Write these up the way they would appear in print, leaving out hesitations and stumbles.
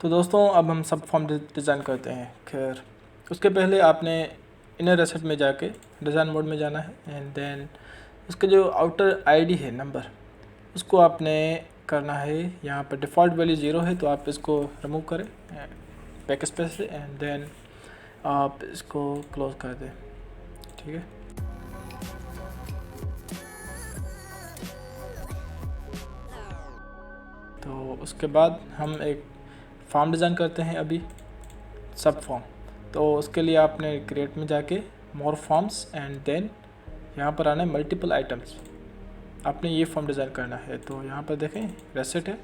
तो दोस्तों अब हम सब फॉर्म डिज़ाइन करते हैं। खैर उसके पहले आपने इनर एसेट में जाके डिज़ाइन मोड में जाना है एंड देन उसके जो आउटर आईडी है नंबर उसको आपने करना है। यहाँ पर डिफ़ॉल्ट वैल्यू 0 है तो आप इसको रिमूव करें बैक स्पेस से एंड देन आप इसको क्लोज कर दें। ठीक है, तो उसके बाद हम एक फॉर्म डिज़ाइन करते हैं अभी सब फॉर्म। तो उसके लिए आपने क्रिएट में जाके मोर फॉर्म्स एंड देन यहाँ पर आना है मल्टीपल आइटम्स। आपने ये फॉर्म डिज़ाइन करना है। तो यहाँ पर देखें रेसेट है,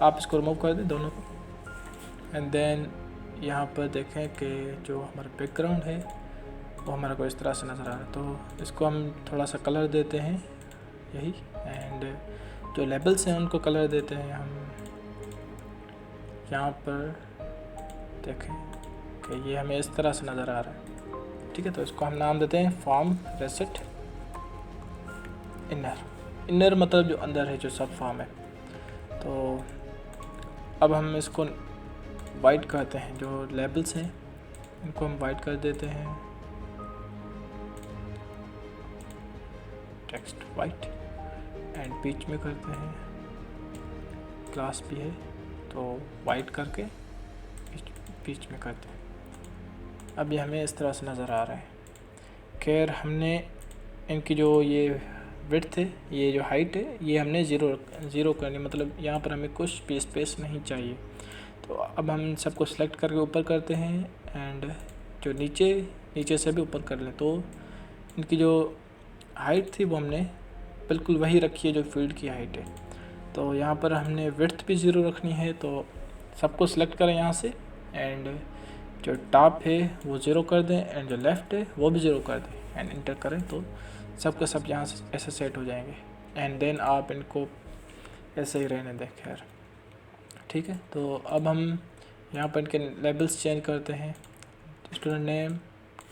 आप इसको रिमूव कर दें दोनों को एंड देन यहाँ पर देखें कि जो हमारा बैकग्राउंड है वो हमारा को इस तरह से नज़र आ रहा है। तो इसको हम थोड़ा सा कलर देते हैं यही, एंड जो लेबल्स हैं उनको कलर देते हैं हम। यहाँ पर देखें कि ये हमें इस तरह से नज़र आ रहा है। ठीक है, तो इसको हम नाम देते हैं फॉर्म रेसेट इनर। इनर मतलब जो अंदर है, जो सब फॉर्म है। तो अब हम इसको वाइट करते हैं, जो लेबल्स हैं इनको हम वाइट कर देते हैं, टेक्स्ट वाइट एंड बीच में करते हैं क्लास भी है तो वाइट करके बीच में करते हैं। अब ये हमें इस तरह से नज़र आ रहा है। खैर हमने इनकी जो ये विड्थ है, ये जो हाइट है, ये हमने ज़ीरो करनी, मतलब यहाँ पर हमें कुछ भी स्पेस नहीं चाहिए। तो अब हम सबको सिलेक्ट करके ऊपर करते हैं एंड जो नीचे से भी ऊपर कर लें। तो इनकी जो हाइट थी वो हमने बिल्कुल वही रखी है जो फील्ड की हाइट है। तो यहाँ पर हमने विड्थ भी 0 रखनी है। तो सबको सिलेक्ट करें यहाँ से एंड जो टॉप है वो 0 कर दें एंड जो लेफ़्ट है वो भी 0 कर दें एंड इंटर करें। तो सब के सब यहाँ से ऐसे सेट हो जाएंगे एंड देन आप इनको ऐसे ही रहने दें। खैर ठीक है, तो अब हम यहाँ पर इनके लेबल्स चेंज करते हैं। Student name,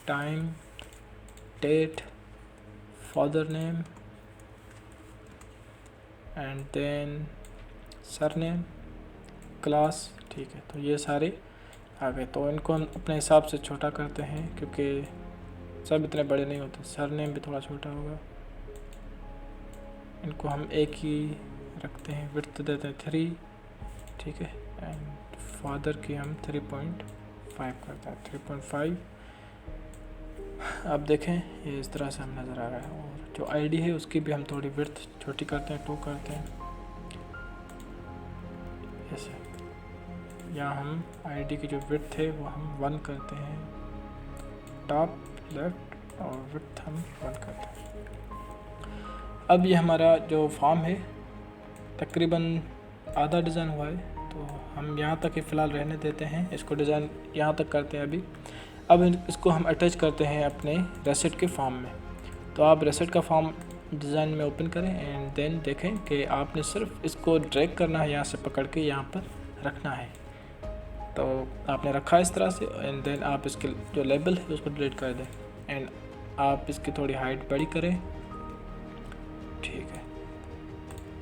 time, date, father name and then surname, class. ठीक है, तो ये सारे आ गए। तो इनको हम अपने हिसाब से छोटा करते हैं क्योंकि सब इतने बड़े नहीं होते। सरनेम भी थोड़ा छोटा होगा, इनको हम एक ही रखते हैं। विड्थ देते हैं 3। ठीक है, एंड फादर की हम 3.5 करते हैं, 3.5। अब देखें ये इस तरह से हम नज़र आ रहा है। और जो आईडी है उसकी भी हम थोड़ी विड्थ छोटी करते हैं, 2 करते हैं ऐसे। यहाँ हम आईडी की जो विड्थ है वो हम 1 करते हैं, टॉप लेफ्ट, और विड्थ हम 1 करते हैं। अब ये हमारा जो फॉर्म है तकरीबन आधा डिज़ाइन हुआ है। तो हम यहाँ तक ही फ़िलहाल रहने देते हैं, इसको डिज़ाइन यहाँ तक करते हैं अभी। अब इसको हम अटैच करते हैं अपने रेसेट के फॉर्म में। तो आप रेसेट का फॉर्म डिज़ाइन में ओपन करें एंड देन देखें कि आपने सिर्फ इसको ड्रैग करना है, यहाँ से पकड़ के यहाँ पर रखना है। तो आपने रखा इस तरह से एंड देन आप इसके जो लेबल है उसको डिलीट कर दें एंड आप इसकी थोड़ी हाइट बड़ी करें। ठीक है,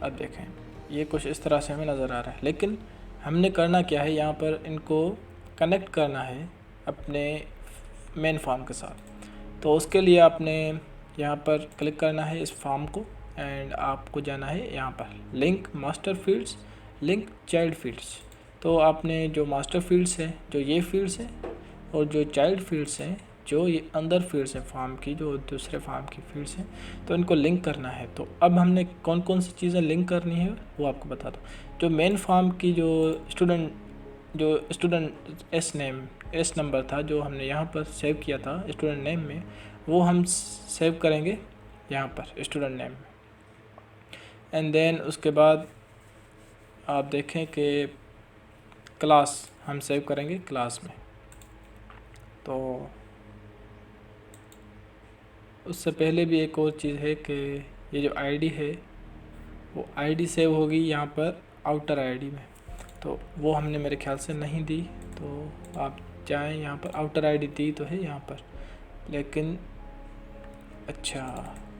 अब देखें ये कुछ इस तरह से हमें नज़र आ रहा है। लेकिन हमने करना क्या है, यहाँ पर इनको कनेक्ट करना है अपने मेन फॉर्म के साथ। तो उसके लिए आपने यहाँ पर क्लिक करना है इस फॉर्म को एंड आपको जाना है यहाँ पर link master fields, link child fields. तो आपने जो मास्टर फील्ड्स हैं जो ये फील्ड्स हैं, और जो चाइल्ड फील्ड्स हैं जो ये अंदर फील्ड्स हैं फॉर्म की, जो दूसरे फॉर्म की फील्ड्स हैं, तो इनको लिंक करना है। तो अब हमने कौन कौन सी चीज़ें लिंक करनी है वो आपको बता दूँ। जो मेन फॉर्म की जो स्टूडेंट एस नंबर था जो हमने यहाँ पर सेव किया था स्टूडेंट नेम में, वो हम सेव करेंगे यहाँ पर स्टूडेंट नेम में। एंड देन उसके बाद आप देखें कि क्लास हम सेव करेंगे क्लास में। तो उससे पहले भी एक और चीज़ है कि ये जो आईडी है वो आईडी सेव होगी यहाँ पर आउटर आईडी में। तो वो हमने मेरे ख्याल से नहीं दी। तो आप जाएं यहाँ पर, आउटर आईडी दी तो है यहाँ पर, लेकिन अच्छा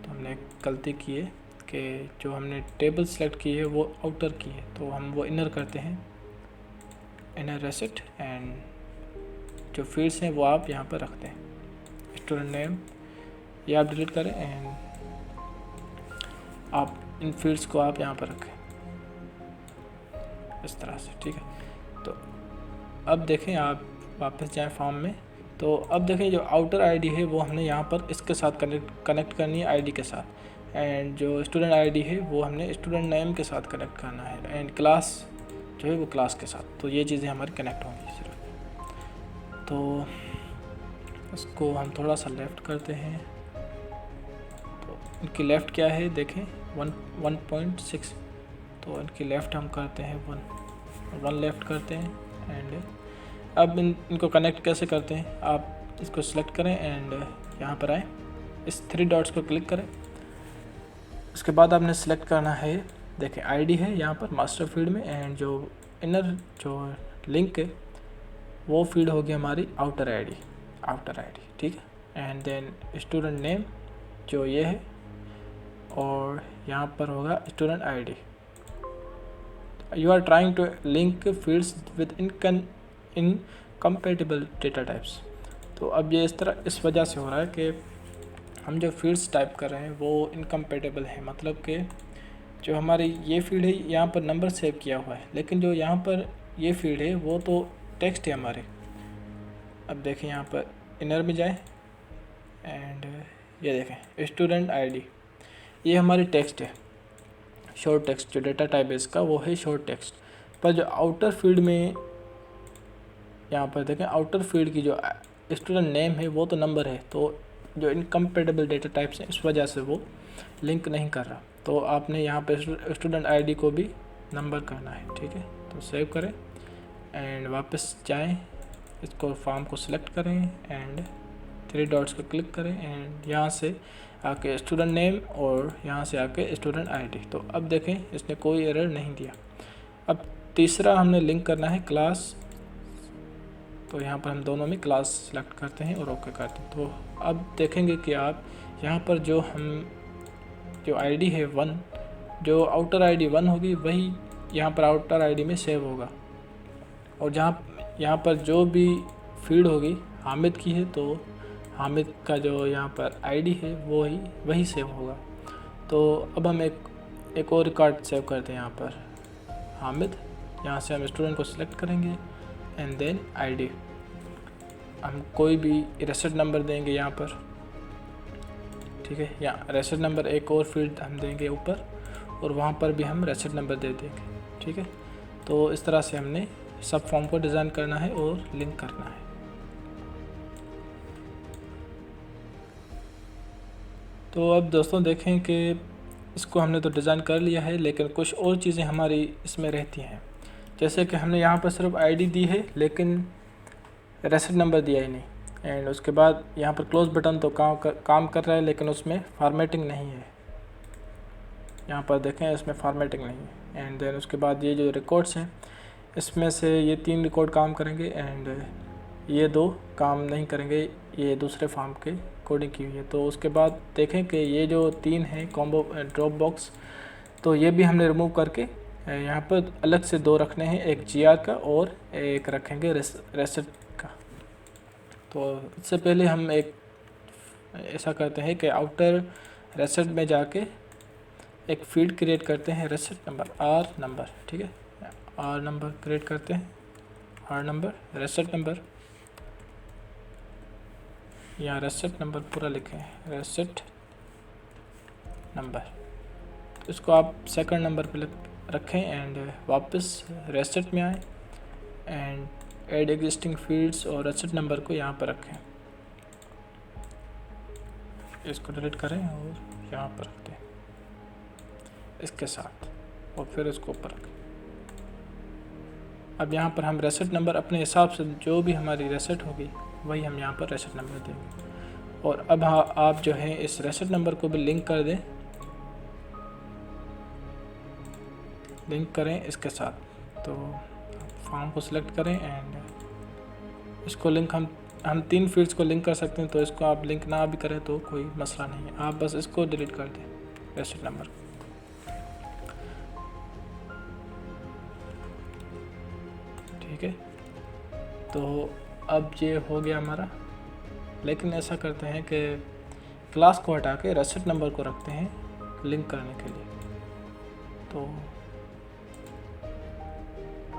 तो हमने गलती की है कि जो हमने टेबल सेलेक्ट की है वो आउटर की है। तो हम वो इनर करते हैं इनर रेसिट एंड जो फील्ड्स हैं वो आप यहाँ पर रखते हैं। स्टूडेंट नेम ये आप डिलीट करें एंड आप इन फील्ड्स को आप यहाँ पर रखें इस तरह से, ठीक है। तो अब देखें, आप वापस जाएं फॉर्म में, तो अब देखें जो आउटर आईडी है वो हमने यहाँ पर इसके साथ कनेक्ट करनी है आईडी के साथ, एंड जो स्टूडेंट आईडी है वो हमने स्टूडेंट नेम के साथ कनेक्ट करना है, एंड क्लास जो है वो क्लास के साथ। तो ये चीज़ें हमारी कनेक्ट होंगी सिर्फ। तो इसको हम थोड़ा सा लेफ़्ट करते हैं, तो इनकी लेफ़्ट क्या है देखें 1.6, तो इनकी लेफ़्ट हम करते हैं 1 लेफ़्ट करते हैं। एंड अब इनको कनेक्ट कैसे करते हैं, आप इसको सिलेक्ट करें एंड यहाँ पर आएँ, इस 3 डॉट्स को क्लिक करें। उसके बाद आपने सेलेक्ट करना है, देखें आईडी है यहाँ पर मास्टर फील्ड में, एंड जो इनर जो लिंक है वो फील्ड होगी हमारी आउटर आईडी, ठीक है। एंड देन स्टूडेंट नेम जो ये है, और यहाँ पर होगा student ID. You are trying to link fields with incompatible data types. तो अब ये इस वजह से हो रहा है कि हम जो फील्ड्स टाइप कर रहे हैं वो इनकम्पेटिबल है, मतलब कि जो हमारी ये फील्ड है यहाँ पर नंबर सेव किया हुआ है, लेकिन जो यहाँ पर ये फील्ड है वो तो टेक्स्ट है हमारे। अब देखें यहाँ पर इनर में जाएं एंड ये देखें स्टूडेंट आईडी, ये हमारी टेक्स्ट है, शॉर्ट टेक्स्ट। जो डेटा टाइप है इसका वो है शॉर्ट टेक्स्ट। पर जो आउटर फील्ड में यहाँ पर देखें, आउटर फील्ड की जो स्टूडेंट नेम है वो तो नंबर है, तो जो इनकम्पेटिबल डेटा टाइप्स हैं इस वजह से वो लिंक नहीं कर रहा। तो आपने यहाँ पे स्टूडेंट आईडी को भी नंबर करना है, ठीक है। तो सेव करें एंड वापस जाएं, इसको फॉर्म को सिलेक्ट करें एंड 3 डॉट्स को क्लिक करें एंड यहाँ से आके स्टूडेंट नेम और यहाँ से आके स्टूडेंट आईडी। तो अब देखें इसने कोई एरर नहीं दिया। अब तीसरा हमने लिंक करना है क्लास, तो यहाँ पर हम दोनों में क्लास सेलेक्ट करते हैं और ओके करते हैं। तो अब देखेंगे कि आप यहाँ पर जो आईडी है 1, जो आउटर आईडी 1 होगी वही यहाँ पर आउटर आईडी में सेव होगा, और यहाँ पर जो भी फील्ड होगी हामिद की है तो हामिद का जो यहाँ पर आईडी है वही सेव होगा। तो अब हम एक और रिकॉर्ड सेव करते हैं यहाँ पर हामिद। यहाँ से हम स्टूडेंट को सिलेक्ट करेंगे एंड देन आईडी, हम कोई भी रेसिट नंबर देंगे यहाँ पर, ठीक है। या रेसिट नंबर एक और फील्ड हम देंगे ऊपर, और वहाँ पर भी हम रेसिट नंबर दे देंगे, ठीक है। तो इस तरह से हमने सब फॉर्म को डिज़ाइन करना है और लिंक करना है। तो अब दोस्तों देखें कि इसको हमने तो डिज़ाइन कर लिया है, लेकिन कुछ और चीज़ें हमारी इसमें रहती हैं। जैसे कि हमने यहाँ पर सिर्फ आईडी दी है लेकिन रेसिट नंबर दिया ही नहीं, एंड उसके बाद यहाँ पर क्लोज बटन तो काम कर रहा है लेकिन उसमें फॉर्मेटिंग नहीं है। यहाँ पर देखें इसमें फॉर्मेटिंग नहीं है। एंड देन उसके बाद ये जो रिकॉर्ड्स हैं इसमें से ये 3 रिकॉर्ड काम करेंगे एंड ये 2 काम नहीं करेंगे, ये दूसरे फॉर्म के कोडिंग की हुई है। तो उसके बाद देखें कि ये जो 3 हैं कॉम्बो ड्रॉप बॉक्स, तो ये भी हमने रिमूव करके यहाँ पर अलग से 2 रखने हैं, एक GR का और एक रखेंगे रेसिट का। तो इससे पहले हम एक ऐसा करते हैं कि आउटर रेसिट में जाके एक फील्ड क्रिएट करते हैं रेसिट नंबर R नंबर, ठीक है। R नंबर क्रिएट करते हैं, R नंबर रेसिट नंबर, यहाँ रेसिट नंबर पूरा लिखें रेसिट नंबर। इसको आप सेकंड नंबर पे रखें एंड वापस रेसिट में आए एंड ऐड एग्जिस्टिंग फील्ड्स और रेसिट नंबर को यहाँ पर रखें। इसको डिलीट करें और यहाँ पर रख दें इसके साथ, और फिर इसको ऊपर रखें। अब यहाँ पर हम रेसिट नंबर अपने हिसाब से जो भी हमारी रेसिट होगी वही हम यहाँ पर रेसिट नंबर देंगे। और अब आप जो है इस रेसिट नंबर को भी लिंक कर दें, लिंक करें इसके साथ। तो फॉर्म को सिलेक्ट करें एंड इसको लिंक हम 3 फील्ड्स को लिंक कर सकते हैं, तो इसको आप लिंक ना भी करें तो कोई मसला नहीं है, आप बस इसको डिलीट कर दें रेसिट नंबर। ठीक है, तो अब ये हो गया हमारा। लेकिन ऐसा करते हैं कि क्लास को हटा के रेसिट नंबर को रखते हैं लिंक करने के लिए। तो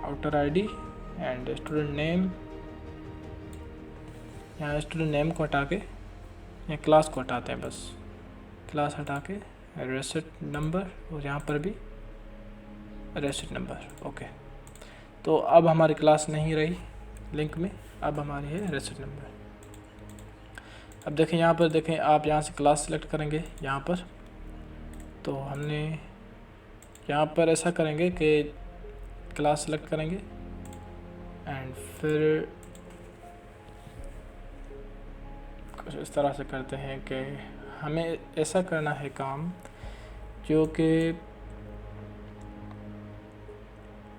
outer ID and student name, यहाँ स्टूडेंट नेम को हटा के या क्लास को हटाते हैं, बस क्लास हटा के रेसिट नंबर, और यहाँ पर भी रेसिट नंबर। ओके, तो अब हमारी क्लास नहीं रही लिंक में, अब हमारी है रेसिट नंबर। अब देखें यहाँ पर, देखें आप यहाँ से क्लास सेलेक्ट करेंगे यहाँ पर, तो हमने यहाँ पर ऐसा करेंगे कि क्लास सेलेक्ट करेंगे एंड फिर कुछ इस तरह से करते हैं कि हमें ऐसा करना है काम जो कि,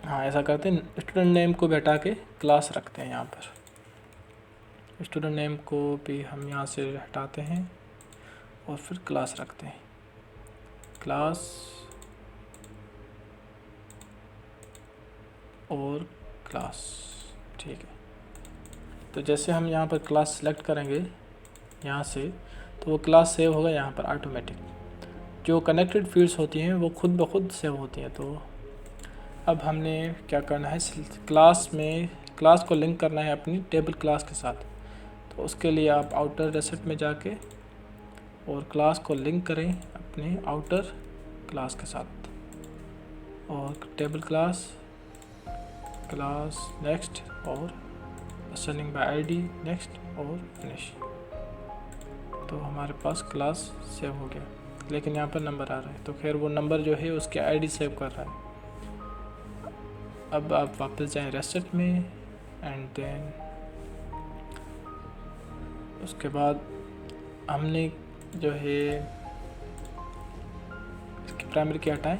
हाँ ऐसा करते हैं, स्टूडेंट नेम को भी हटा के क्लास रखते हैं यहाँ पर। स्टूडेंट नेम को भी हम यहाँ से हटाते हैं और फिर क्लास रखते हैं, क्लास और क्लास। ठीक है, तो जैसे हम यहाँ पर क्लास सेलेक्ट करेंगे यहाँ से, तो वो क्लास सेव होगा यहाँ पर ऑटोमेटिक। जो कनेक्टेड फील्ड्स होती हैं वो खुद ब खुद सेव होती हैं। तो अब हमने क्या करना है, क्लास में क्लास को लिंक करना है अपनी टेबल क्लास के साथ। तो उसके लिए आप आउटर रेसिट में जाके और क्लास को लिंक करें अपने आउटर क्लास के साथ, और टेबल क्लास नेक्स्ट और असाइनिंग बाय आईडी नेक्स्ट और फिनिश। तो हमारे पास क्लास सेव हो गया, लेकिन यहाँ पर नंबर आ रहा है, तो खैर वो नंबर जो है उसके आईडी सेव कर रहा है। अब आप वापस जाएं रेसिट में एंड देन उसके बाद हमने जो है इसकी प्राइमरी की हटाएं,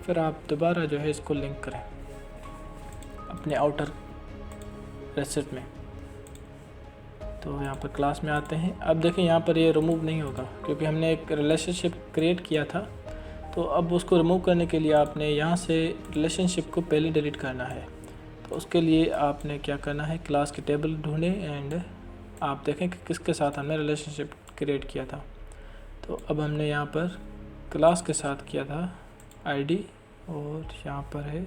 फिर आप दोबारा जो है इसको लिंक करें अपने आउटर रेसिट में। तो यहाँ पर क्लास में आते हैं। अब देखें यहाँ पर ये रिमूव नहीं होगा क्योंकि हमने एक रिलेशनशिप क्रिएट किया था। तो अब उसको रिमूव करने के लिए आपने यहाँ से रिलेशनशिप को पहले डिलीट करना है। तो उसके लिए आपने क्या करना है, क्लास की टेबल ढूंढें एंड आप देखें कि किसके साथ हमने रिलेशनशिप क्रिएट किया था। तो अब हमने यहाँ पर क्लास के साथ किया था आईडी, और यहाँ पर है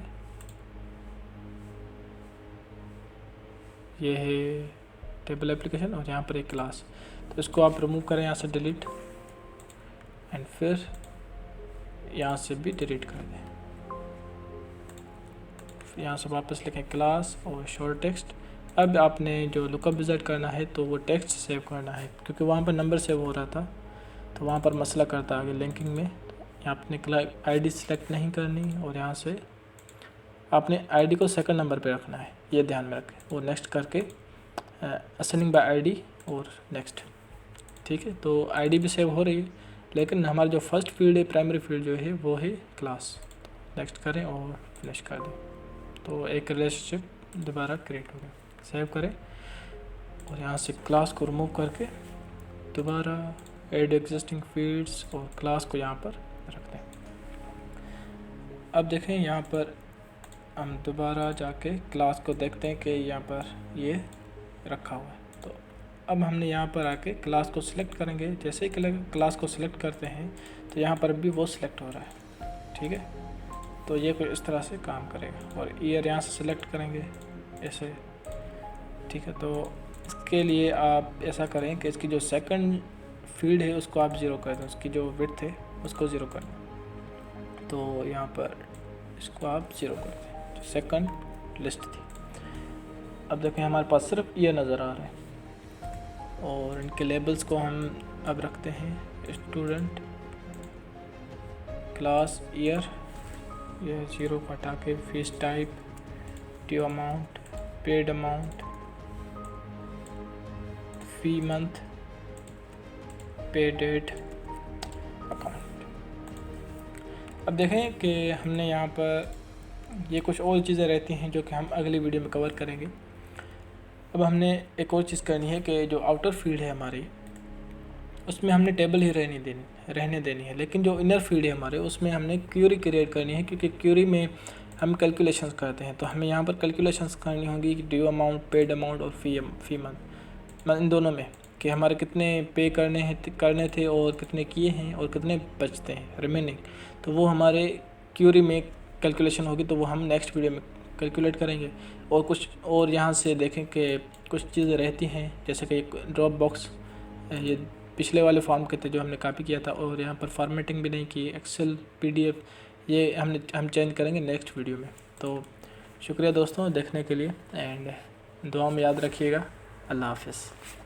ये है टेबल एप्लीकेशन, और यहाँ पर एक क्लास। तो इसको आप रिमूव करें यहाँ से डिलीट, एंड फिर यहाँ से भी डिलीट कर दें। यहाँ से वापस लिखें क्लास और शॉर्ट टेक्स्ट। अब आपने जो लुकअप विज़िट करना है तो वो टेक्स्ट सेव करना है, क्योंकि वहाँ पर नंबर सेव हो रहा था तो वहाँ पर मसला करता आगे लिंकिंग में। यहाँ आपने आईडी सेलेक्ट नहीं करनी, और यहाँ से आपने आईडी को सेकंड नंबर पे रखना है, ये ध्यान में रखें। और नेक्स्ट करके असाइनिंग बाय आईडी और नेक्स्ट। ठीक है, तो आईडी भी सेव हो रही है, लेकिन हमारा जो फर्स्ट फील्ड है, प्राइमरी फील्ड जो है वो है क्लास। नेक्स्ट करें और फिनिश कर दें, तो एक रिलेशनशिप दोबारा क्रिएट हो गया। सेव करें और यहाँ से क्लास को रिमूव करके दोबारा ऐड एग्जिस्टिंग फील्ड्स और क्लास को यहाँ पर रख दें। अब देखें यहाँ पर हम दोबारा जाके क्लास को देखते हैं कि यहाँ पर ये रखा हुआ है। तो अब हमने यहाँ पर आके क्लास को सिलेक्ट करेंगे। जैसे ही क्लास को सिलेक्ट करते हैं तो यहाँ पर भी वो सिलेक्ट हो रहा है। ठीक है, तो ये कुछ इस तरह से काम करेगा। और ईयर यहाँ से सिलेक्ट करेंगे ऐसे। ठीक है, तो इसके लिए आप ऐसा करें कि इसकी जो सेकंड फील्ड है उसको आप ज़ीरो कर दें, उसकी जो विड्थ है उसको ज़ीरो कर दें। तो यहाँ पर इसको आप ज़ीरो कर दें, जो सेकंड लिस्ट थी। अब देखें हमारे पास सिर्फ ये नज़र आ रहा है, और इनके लेबल्स को हम अब रखते हैं स्टूडेंट क्लास ईयर, ये ज़ीरो को हटा के fees type, due amount, paid amount, fee month, pay date, account. अब देखें कि हमने यहाँ पर ये कुछ और चीज़ें रहती हैं जो कि हम अगली वीडियो में कवर करेंगे। अब हमने एक और चीज़ करनी है कि जो आउटर फील्ड है हमारी, उसमें हमने टेबल ही रहने देनी है, लेकिन जो इनर फील्ड है हमारे उसमें हमने क्यूरी क्रिएट करनी है, क्योंकि क्यूरी में हम कैलकुलेशंस करते हैं, तो हमें यहाँ पर कैलकुलेशंस करनी होगी कि ड्यू अमाउंट, पेड अमाउंट और फी मंथ, इन दोनों में कि हमारे कितने पे करने थे और कितने किए हैं और कितने बचते हैं रिमेनिंग। तो वो हमारे क्यूरी में कैलकुलेशन होगी, तो वो हम नेक्स्ट वीडियो में कैलकुलेट करेंगे। और कुछ और यहाँ से देखें कि कुछ चीज़ें रहती हैं, जैसे कि एक ड्रॉप बॉक्स, ये पिछले वाले फॉर्म के थे जो हमने कॉपी किया था, और यहाँ पर फॉर्मेटिंग भी नहीं की, एक्सेल PDF, ये हम चेंज करेंगे नेक्स्ट वीडियो में। तो शुक्रिया दोस्तों देखने के लिए, एंड दुआ में याद रखिएगा। अल्लाह हाफ़िज़।